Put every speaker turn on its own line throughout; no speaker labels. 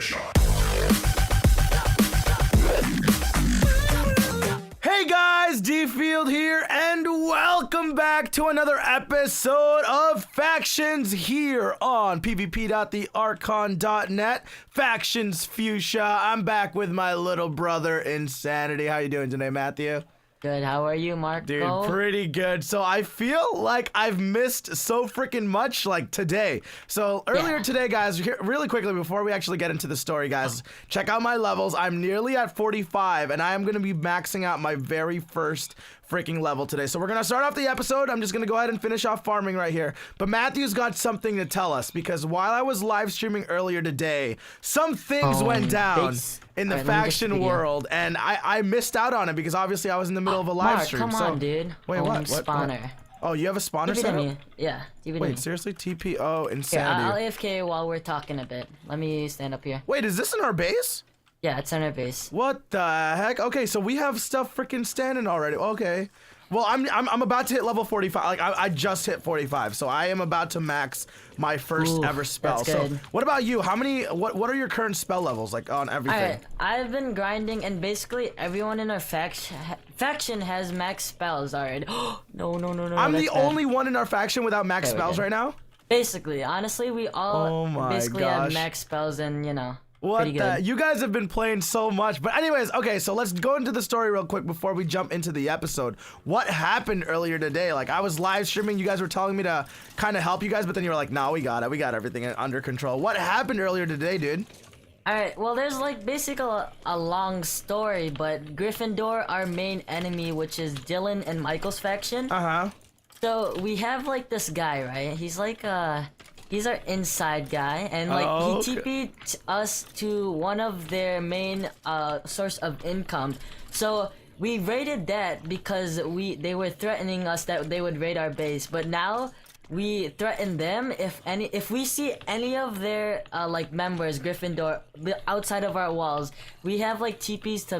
Hey guys, DField here, and welcome back to another episode of Factions here on pvp.thearcon.net. Factions Fuschia. I'm back with my little brother Insanity. How you doing today, Matthew?
Good. How are you, Mark?
Dude, pretty good. So I feel like I've missed so freaking much, like today. So earlier today, guys, really quickly before we actually get into the story, guys, check out my levels. I'm nearly at 45, and I am going to be maxing out my very first freaking level today. So we're going to start off the episode. I'm just going to go ahead and finish off farming right here. But Matthew's got something to tell us, because while I was live streaming earlier today, some things went down in the faction world, and I missed out on it because obviously I was in the middle of a live
Mark,
stream.
come on, dude.
Wait, what?
Spawner.
Oh, you have a spawner set up?
Yeah.
Wait, seriously? TPO Insanity.
I'll AFK while we're talking a bit. Let me stand up here.
Wait, is this in our base?
Yeah, it's in our base.
What the heck? Okay, so we have stuff freaking standing already. Okay. Well, I'm about to hit level 45. Like I just hit 45, so I am about to max my first ever spell.
That's
So
good.
what about you? How many? What are your current spell levels like on everything?
Alright, I've been grinding, and basically everyone in our faction has max spells already. No.
I'm the only one in our faction without max spells right now.
Basically, honestly, we all basically have max spells, and you know.
What the? You guys have been playing so much. But anyways, okay, so let's go into the story real quick before we jump into the episode. What happened earlier today? Like, I was live streaming. You guys were telling me to kind of help you guys, but then you were like, no, we got it. We got everything under control. What happened earlier today, dude?
Alright, well, there's like basically a long story, but Gryffindor, our main enemy, which is Dylan and Michael's faction. So we have like this guy, right? He's like he's our inside guy, and like he TP'd us to one of their main source of income. So we raided that because they were threatening us that they would raid our base, but now we threaten them if we see any of their like members Gryffindor outside of our walls. We have like TPs to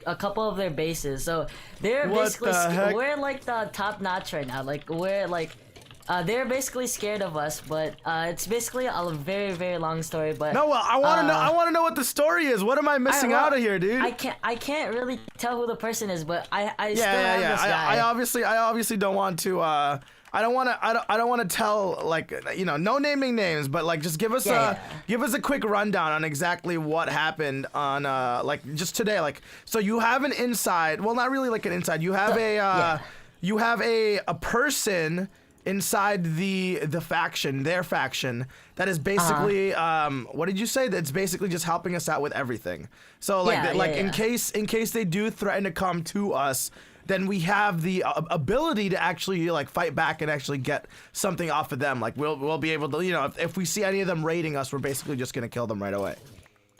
a couple of their bases, so they're we're like the top notch right now. Like we're like they're basically scared of us, but it's basically a very, very long story. But
no, well, I want to know. I want to know what the story is. What am I missing out of here, dude?
I can't really tell who the person is, but I still have this guy.
I obviously don't want to. I don't want to tell, like, you know, no naming names, but like just give us a quick rundown on exactly what happened on like just today. Like, so you have an inside. Well, not really like an inside. You have you have a person inside the faction, their faction, that is basically what did you say? That's basically just helping us out with everything. So like in case they do threaten to come to us, then we have the ability to actually like fight back and actually get something off of them. Like we'll be able to, you know, if we see any of them raiding us, we're basically just gonna kill them right away.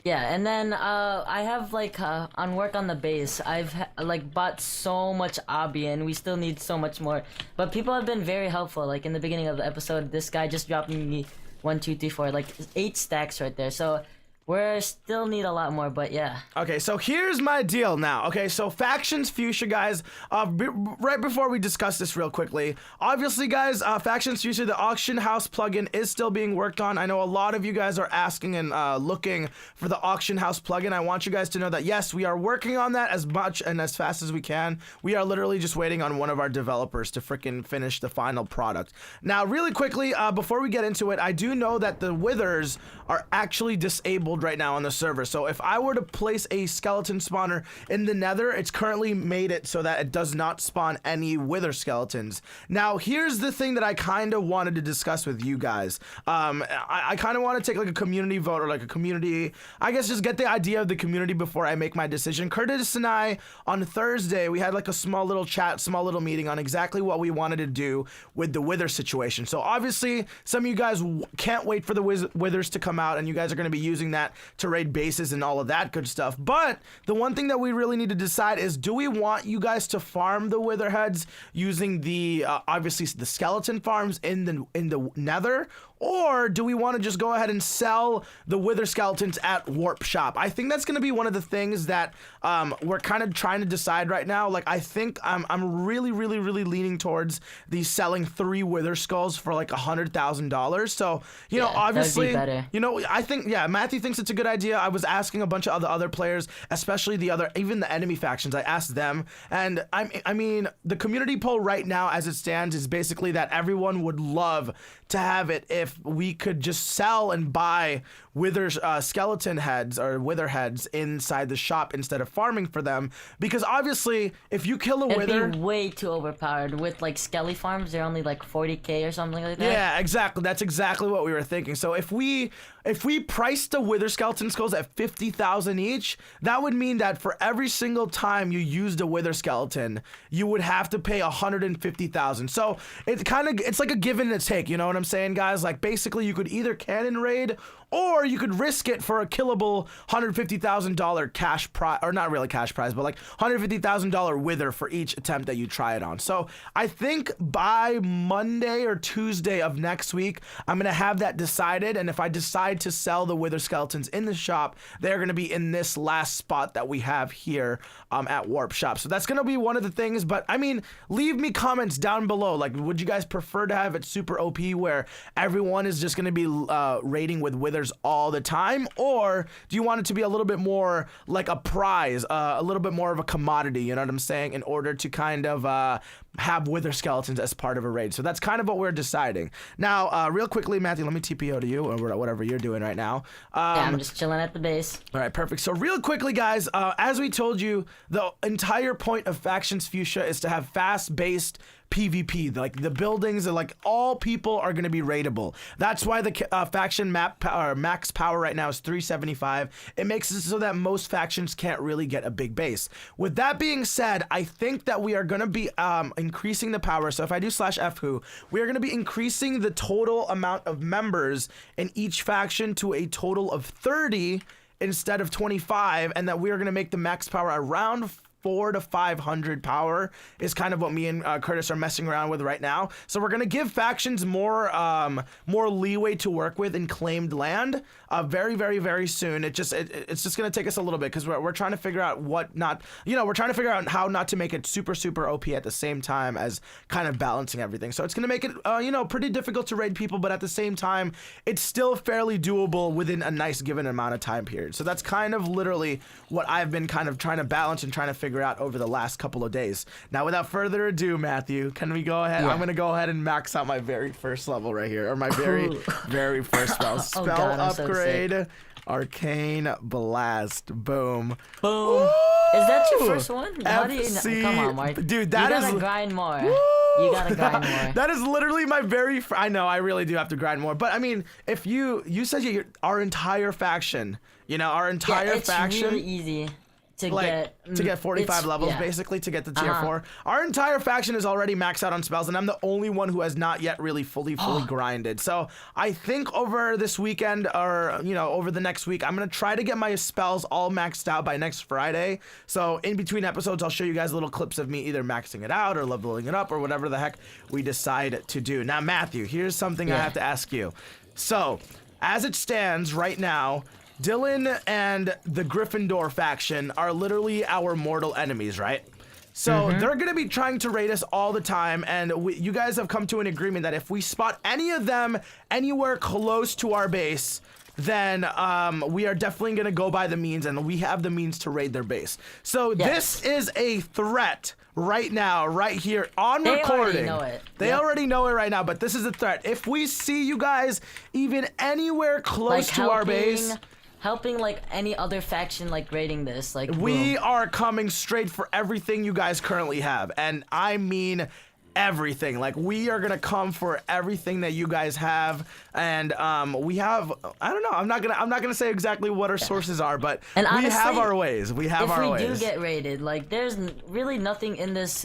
Yeah, and then I have like on work on the base, I've like bought so much obby, and we still need so much more. But people have been very helpful. Like in the beginning of the episode, this guy just dropped me 1, 2, 3, 4, like 8 stacks right there. So we still need a lot more, but yeah. Okay,
so here's my deal now. Okay, so Factions Fuschia, guys, right before we discuss this real quickly, obviously, guys, Factions Fuschia, the auction house plugin is still being worked on. I know a lot of you guys are asking and looking for the auction house plugin. I want you guys to know that, yes, we are working on that as much and as fast as we can. We are literally just waiting on one of our developers to freaking finish the final product. Now, really quickly, before we get into it, I do know that the withers are actually disabled right now on the server. So if I were to place a skeleton spawner in the nether, it's currently made it so that it does not spawn any wither skeletons. Now here's the thing that I kind of wanted to discuss with you guys. I kind of want to take like a community vote, or like a community, I guess just get the idea of the community before I make my decision. Curtis and I on Thursday, we had like a small little chat, small little meeting on exactly what we wanted to do with the wither situation. So obviously some of you guys can't wait for the withers to come out, and you guys are going to be using that to raid bases and all of that good stuff. But the one thing that we really need to decide is, do we want you guys to farm the wither heads using the obviously the skeleton farms in the nether, Or do we want to just go ahead and sell the Wither Skeletons at Warp Shop? I think that's going to be one of the things that we're kind of trying to decide right now. Like, I think I'm really leaning towards the selling 3 Wither Skulls for like $100,000. So, you know, obviously, you know, I think, yeah, Matthew thinks it's a good idea. I was asking a bunch of other players, especially even the enemy factions. I asked them, and I mean, the community poll right now as it stands is basically that everyone would love to have it if we could just sell and buy Wither skeleton heads or Wither heads inside the shop instead of farming for them, because obviously if you kill a Wither,
it'd be way too overpowered. With like Skelly farms, they're only like 40k or something like that.
Yeah, exactly. That's exactly what we were thinking. So if we priced the Wither skeleton skulls at 50,000 each, that would mean that for every single time you used a Wither skeleton, you would have to pay 150,000. So it's like a give and a take. You know what I'm saying, guys? Like, basically you could either cannon raid, or you could risk it for a killable $150,000 cash prize, or not really cash prize, but like $150,000 Wither for each attempt that you try it on. So I think by Monday or Tuesday of next week, I'm gonna have that decided. And if I decide to sell the Wither skeletons in the shop, they're gonna be in this last spot that we have here at Warp Shop. So that's gonna be one of the things. But I mean, leave me comments down below. Like, would you guys prefer to have it super OP where everyone is just gonna be raiding with Wither all the time, or do you want it to be a little bit more like a prize, a little bit more of a commodity, you know what I'm saying, in order to kind of have Wither skeletons as part of a raid? So that's kind of what we're deciding. Now, real quickly, Matthew, let me TPO to you, or whatever you're doing right now.
Yeah, I'm just chilling at the base. All
right, perfect. So real quickly, guys, as we told you, the entire point of Factions Fuschia is to have fast-based PvP. Like, the buildings are like, all people are going to be raidable. That's why the faction max power right now is 375. It makes it so that most factions can't really get a big base. With that being said, I think that we are going to be increasing the power. So if I do /fwho, we are going to be increasing the total amount of members in each faction to a total of 30 instead of 25, and that we are going to make the max power around 400 to 500 power is kind of what me and Curtis are messing around with right now. So we're gonna give factions more leeway to work with in claimed land very soon. It's just gonna take us a little bit, because we're trying to figure out what not, you know, we're trying to figure out how not to make it super OP at the same time as kind of balancing everything. So it's gonna make it you know, pretty difficult to raid people, but at the same time it's still fairly doable within a nice given amount of time period. So that's kind of literally what I've been kind of trying to balance and trying to figure out over the last couple of days. Now, without further ado, Matthew, can we go ahead? Yeah. I'm gonna go ahead and max out my very first level right here, or my very first spell. Spell upgrade, so Arcane Blast. Boom.
Boom. Is that your first one? How do you, come on, Mark.
Dude, that is,
you gotta grind more. You gotta grind more.
That is literally my very I know, I really do have to grind more. But I mean, if you said our entire faction, you know, our entire faction.
It's really easy to
get 45 levels, basically, to get to tier 4. Our entire faction is already maxed out on spells, and I'm the only one who has not yet really fully grinded. So I think over this weekend, or, you know, over the next week, I'm gonna try to get my spells all maxed out by next Friday. So in between episodes, I'll show you guys little clips of me either maxing it out or leveling it up or whatever the heck we decide to do. Now, Matthew, here's something I have to ask you. So as it stands right now, Dylan and the Gryffindor faction are literally our mortal enemies, right? So they're going to be trying to raid us all the time, and you guys have come to an agreement that if we spot any of them anywhere close to our base, then we are definitely going to go by the means, and we have the means to raid their base. So this is a threat right now, right here on recording.
They already know it.
They already know it right now, but this is a threat. If we see you guys even anywhere close to our base,
helping like any other faction like raiding this, like
we are coming straight for everything you guys currently have, and I mean everything. Like, we are gonna come for everything that you guys have, and we have, I don't know, I'm not gonna say exactly what our sources are, but and honestly, we have our ways. We have our ways.
If we do get raided, like, there's really nothing in this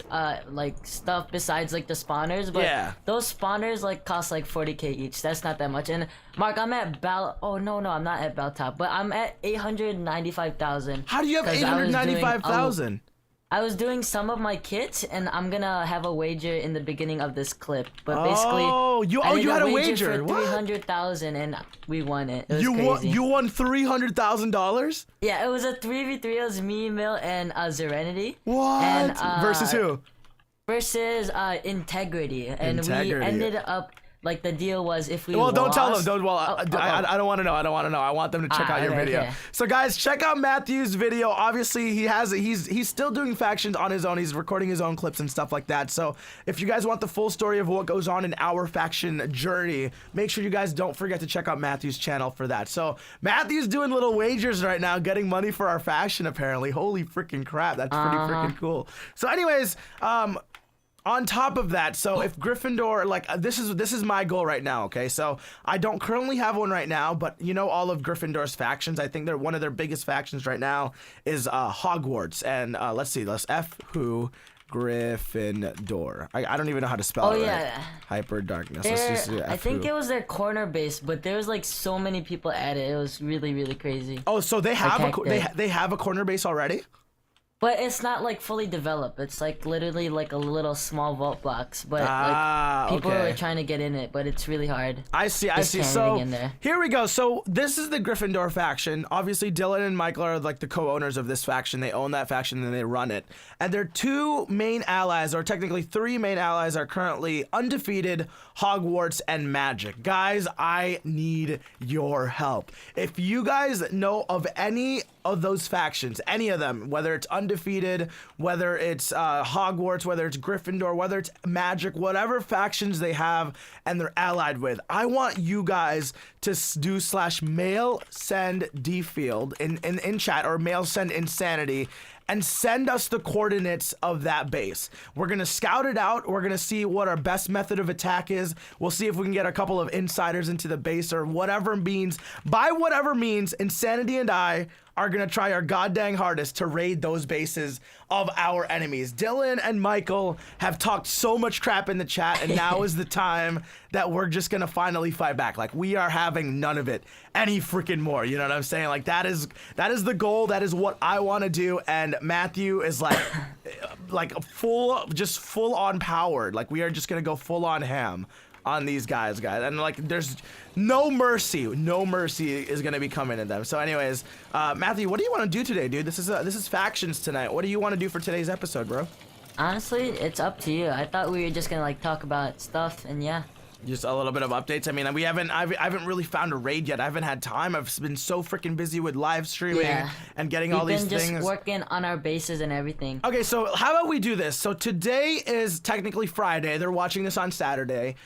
like stuff besides like the spawners, but those spawners like cost like 40k each. That's not that much. And Mark, I'm at oh no, I'm not at Bell Top, but I'm at 895,000.
How do you have 895,000?
I was doing some of my kits, and I'm gonna have a wager in the beginning of this clip. But basically,
you had a wager
for 300,000, and we won it. It was
you
crazy.
You won $300,000?
Yeah, it was a 3v3. It was me, Mill, and Serenity.
What?
And,
versus who?
Versus Integrity, and we ended up. Like the deal was if we
don't
lost,
tell them. I don't want to know. I don't want to know. I want them to check out your video.
Okay.
So guys, check out Matthew's video. Obviously, he's still doing factions on his own. He's recording his own clips and stuff like that. So if you guys want the full story of what goes on in our faction journey, make sure you guys don't forget to check out Matthew's channel for that. So Matthew's doing little wagers right now, getting money for our faction apparently. Holy freaking crap, that's pretty freaking cool. So anyways, on top of that, so if Gryffindor, like this is my goal right now, okay? So I don't currently have one right now, but you know all of Gryffindor's factions. I think they're one of their biggest factions right now is Hogwarts, and let's see, who Gryffindor. I don't even know how to spell it.
Oh yeah,
right? Hyper Darkness.
I think it was their corner base, but there was like so many people at it. It was really really crazy.
Oh, so they have they have a corner base already?
But it's not like fully developed. It's like literally like a little small vault blocks. But like people are trying to get in it, but it's really hard.
I see. So here we go. So this is the Gryffindor faction. Obviously, Dylan and Michael are like the co-owners of this faction. They own that faction and they run it. And their two main allies, or technically three main allies, are currently undefeated, Hogwarts, and Magic. Guys, I need your help. If you guys know of any of those factions, any of them, whether it's undefeated, whether it's Hogwarts, whether it's Gryffindor, whether it's Magic, whatever factions they have and they're allied with, I want you guys to do /mail send DField in chat, or mail send Insanity, and send us the coordinates of that base. We're gonna scout it out. We're gonna see what our best method of attack is. We'll see if we can get a couple of insiders into the base, or whatever means, by whatever means, Insanity and I are gonna try our goddamn hardest to raid those bases of our enemies. Dylan and Michael have talked so much crap in the chat, and now is the time that we're just gonna finally fight back. Like, we are having none of it any freaking more. You know what I'm saying? Like, that is the goal. That is what I want to do. And Matthew is like, full on powered. Like, we are just gonna go full on ham on these guys, and like there's no mercy is gonna be coming at them. So anyways, Matthew, what do you want to do today, dude? This is factions tonight. What do you want to do for today's episode, bro?
Honestly, it's up to you. I thought we were just gonna like talk about stuff, and yeah.
Just a little bit of updates. I mean, I haven't really found a raid yet. I haven't had time. I've been so freaking busy with live streaming and getting all these things.
We've been just working on our bases and everything.
Okay, so how about we do this? So today is technically Friday. They're watching this on Saturday.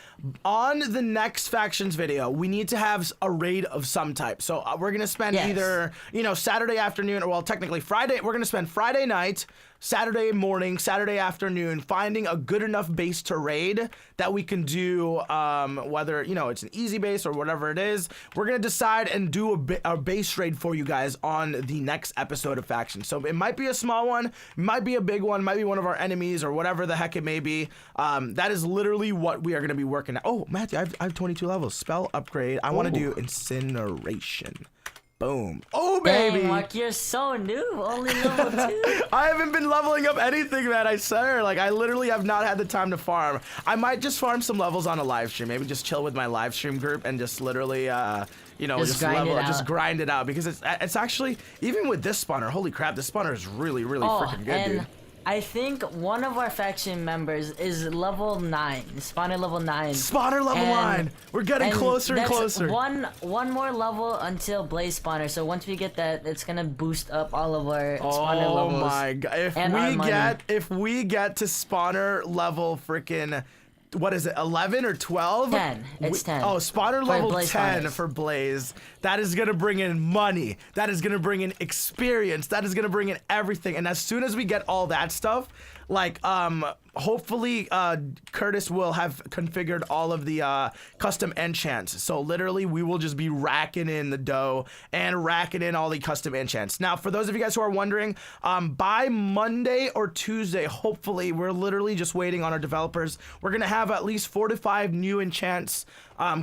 On the next factions video, we need to have a raid of some type. So we're gonna spend either, Saturday afternoon, or well, technically Friday. We're gonna spend Friday night, Saturday morning, Saturday afternoon, finding a good enough base to raid that we can do, whether, it's an easy base or whatever it is. We're going to decide and do a base raid for you guys on the next episode of Faction. So it might be a small one, might be a big one, might be one of our enemies, or whatever the heck it may be. That is literally what we are going to be working at. Oh, Matthew, I have 22 levels. Spell upgrade. I want to do Incineration. Boom. Oh, baby.
Dang, Mark, you're so new. Only level 2.
I haven't been leveling up anything, man. I swear. Like, I literally have not had the time to farm. I might just farm some levels on a live stream. Maybe just chill with my live stream group and just literally, just grind it out. Because it's actually, even with this spawner, holy crap, this spawner is really, really freaking good, dude.
I think one of our faction members is level 9, spawner level 9.
Spawner level 9. We're getting closer and closer.
One more level until Blaze spawner. So once we get that, it's gonna boost up all of our spawner levels.
Oh my god! If we get to spawner level freaking, what is it, 11 or 12?
10. It's 10.
Oh, spawner level 10 for Blaze. That is going to bring in money. That is going to bring in experience. That is going to bring in everything. And as soon as we get all that stuff, like, hopefully, Curtis will have configured all of the, custom enchants. So literally, we will just be racking in the dough and racking in all the custom enchants. Now, for those of you guys who are wondering, by Monday or Tuesday, hopefully, we're literally just waiting on our developers. We're going to have at least 4 to 5 new enchants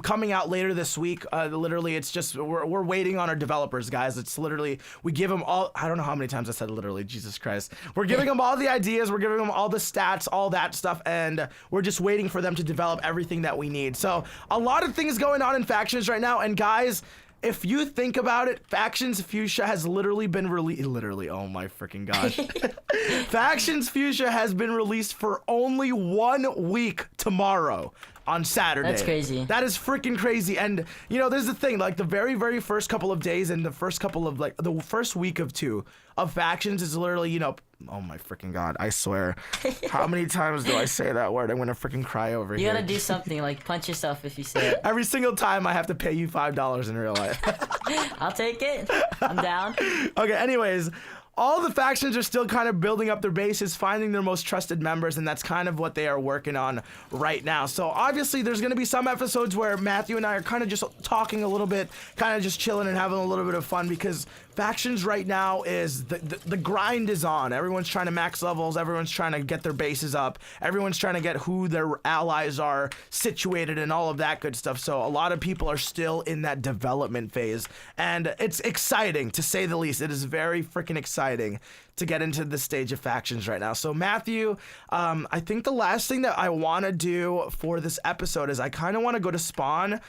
coming out later this week. Literally, it's just we're waiting on our developers, guys. It's literally we give them all. I don't know how many times I said literally. Jesus Christ. We're giving them all the ideas. We're giving them all the stats, all that stuff, and we're just waiting for them to develop everything that we need. So a lot of things going on in Factions right now, and guys, if you think about it, Factions Fuchsia has literally been released. Literally, oh my freaking gosh. Factions Fuchsia has been released for only 1 week tomorrow on Saturday.
That's crazy.
That is freaking crazy. And you know, there's the thing, like the very first couple of days and the first couple of like the first week of 2 of Factions is literally, you know, oh my freaking god, I swear. How many times do I say that word? I'm gonna freaking cry over here.
You gotta do something, like punch yourself if you say it.
Every single time I have to pay you $5 in real life.
I'll take it. I'm down.
Okay, anyways, all the factions are still kind of building up their bases, finding their most trusted members, and that's kind of what they are working on right now. So obviously there's going to be some episodes where Matthew and I are kind of just talking a little bit, kind of just chilling and having a little bit of fun, because Factions right now is the grind is on. Everyone's trying to max levels. Everyone's trying to get their bases up. Everyone's trying to get who their allies are situated and all of that good stuff. So a lot of people are still in that development phase, and it's exciting to say the least. It is very freaking exciting to get into the stage of Factions right now. So Matthew, I think the last thing that I want to do for this episode is I kind of want to go to spawn.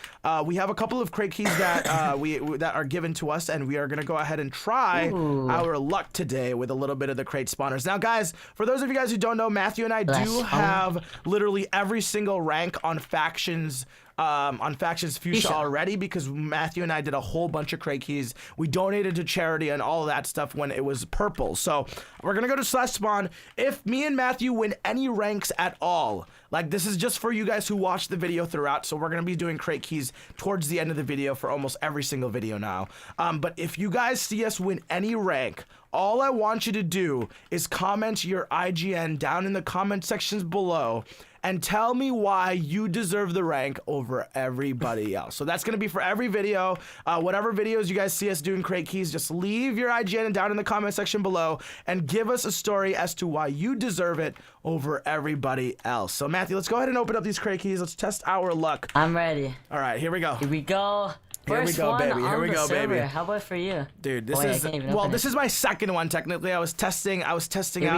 We have a couple of crate keys that that are given to us, and we are gonna go ahead and try our luck today with a little bit of the crate spawners. Now guys, for those of you guys who don't know, Matthew and I do have literally every single rank on Factions Fuchsia already, because Matthew and I did a whole bunch of crate keys. We donated to charity and all of that stuff when it was purple. So we're gonna go to slash spawn. If me and Matthew win any ranks at all, like this is just for you guys who watch the video throughout, so we're gonna be doing crate keys towards the end of the video for almost every single video now. But if you guys see us win any rank, all I want you to do is comment your IGN down in the comment sections below and tell me why you deserve the rank over everybody else. So that's gonna be for every video. Whatever videos you guys see us doing crate keys, just leave your IGN down in the comment section below and give us a story as to why you deserve it over everybody else. So Matthew, let's go ahead and open up these crate keys. Let's test our luck.
I'm ready.
All right, here we go.
Here we go. First
Here we go, baby. Here we go, baby.
How about for you?
Dude, this is well, this is my second one technically. I was testing out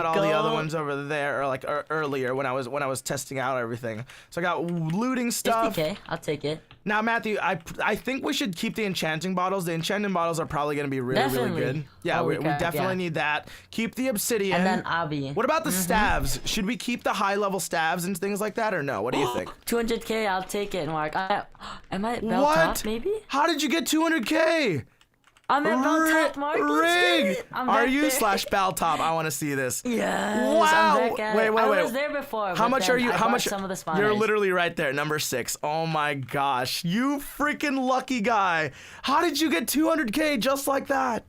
all the other ones over there, or like earlier when I was testing out everything. So I got looting stuff.
50K, I'll take it.
Now, Matthew, I think we should keep the enchanting bottles. The enchanting bottles are probably going to be really good. Yeah, we definitely need that. Keep the obsidian.
And then Abby.
What about the staves? Should we keep the high-level staves and things like that, or no? What do you think?
200K, I'll take it, Mark. Am I at belt top, maybe?
How did you get 200K?
I'm at belt top, Mark.
Rig! Are you slash belt top? I want to see this.
Yes.
Wow. Wait.
I was there before.
How much are you? How much?
Some of the spawners.
You're literally right there, number 6. Oh my gosh, you freaking lucky guy! How did you get 200K just like that?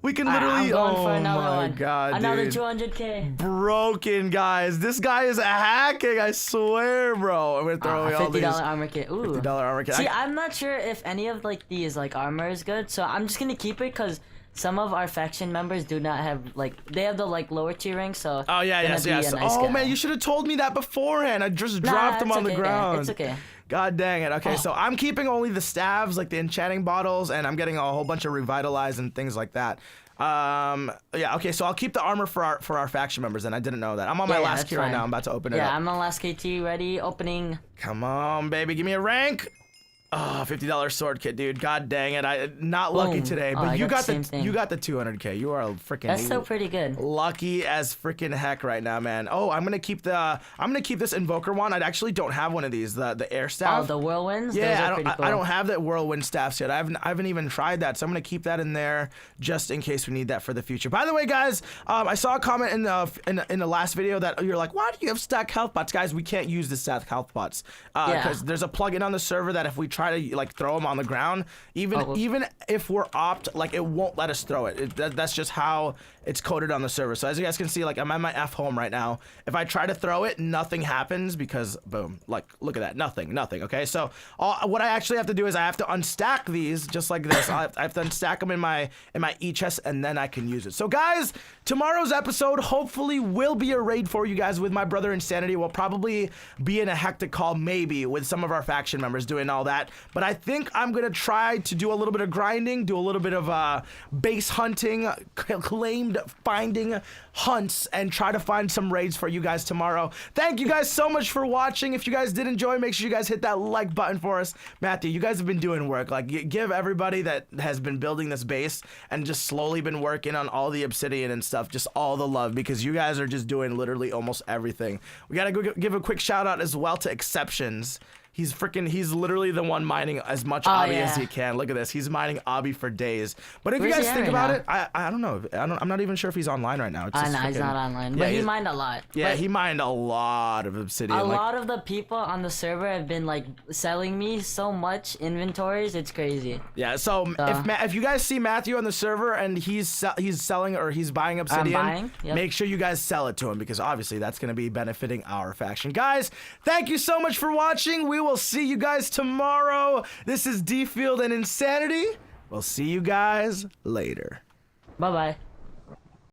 We can literally.
I'm going for another
my
one.
God,
another
dude.
200K.
Broken, guys. This guy is hacking. I swear, bro. I'm gonna throw away all these.
$50 armor kit. Ooh.
$50 armor kit.
See, I'm not sure if any of like these like armor is good, so I'm just gonna keep it because some of our faction members do not have like they have the like lower tier rank. So.
Oh yeah, yes.
Nice
oh
guy.
man, you should have told me that beforehand. I just dropped them on the ground.
It's okay.
God dang it. Okay, so I'm keeping only the staves, like the enchanting bottles, and I'm getting a whole bunch of revitalize and things like that. Yeah, okay, so I'll keep the armor for our faction members, and I didn't know that. I'm on my last key right now. I'm about to open it up.
Yeah, I'm on last KT, ready, opening.
Come on, baby, give me a rank. Oh, $50 sword kit, dude. God dang it. I not lucky today, but you got the 200K. You are freaking
That's still pretty good.
Lucky as freaking heck right now, man. Oh, I'm gonna keep this invoker one. I actually don't have one of these, the air staff.
Oh, the whirlwinds?
Yeah,
Those are cool.
I don't have that whirlwind staffs yet. I haven't even tried that, so I'm gonna keep that in there just in case we need that for the future. By the way, guys, I saw a comment in the last video that you're like, why do you have stack health pots? Guys, we can't use the stack health pots because there's a plugin on the server that if we try try to like throw them on the ground, even if we're opt, like it won't let us throw it. That's just how it's coded on the server. So as you guys can see, like I'm at my F home right now. If I try to throw it, nothing happens because boom, like look at that, nothing. Okay, so what I actually have to do is I have to unstack these just like this. I have to unstack them in my e-chest, and then I can use it. So guys, tomorrow's episode hopefully will be a raid for you guys with my brother Insanity. We'll probably be in a hectic call maybe with some of our faction members doing all that, but I think I'm gonna try to do a little bit of grinding, do a little bit of base hunting, claimed finding hunts, and try to find some raids for you guys tomorrow. Thank you guys so much for watching. If you guys did enjoy, make sure you guys hit that like button for us. Matthew, you guys have been doing work. Like, give everybody that has been building this base and just slowly been working on all the obsidian and stuff just all the love, because you guys are just doing literally almost everything. We gotta go give a quick shout out as well to Exceptions. He's literally the one mining as much obby as he can. Look at this. He's mining obby for days. But if you guys think about it, I don't know. I'm not even sure if he's online right now. It's just
he's not online. But he mined a lot.
Yeah, he mined a lot of obsidian.
A lot of the people on the server have been like selling me so much inventories. It's crazy.
Yeah, so if you guys see Matthew on the server and he's selling or he's buying obsidian, make sure you guys sell it to him, because obviously that's going to be benefiting our faction. Guys, thank you so much for watching. We will see you guys tomorrow. This is DField and Insanity. We'll see you guys later.
Bye-bye.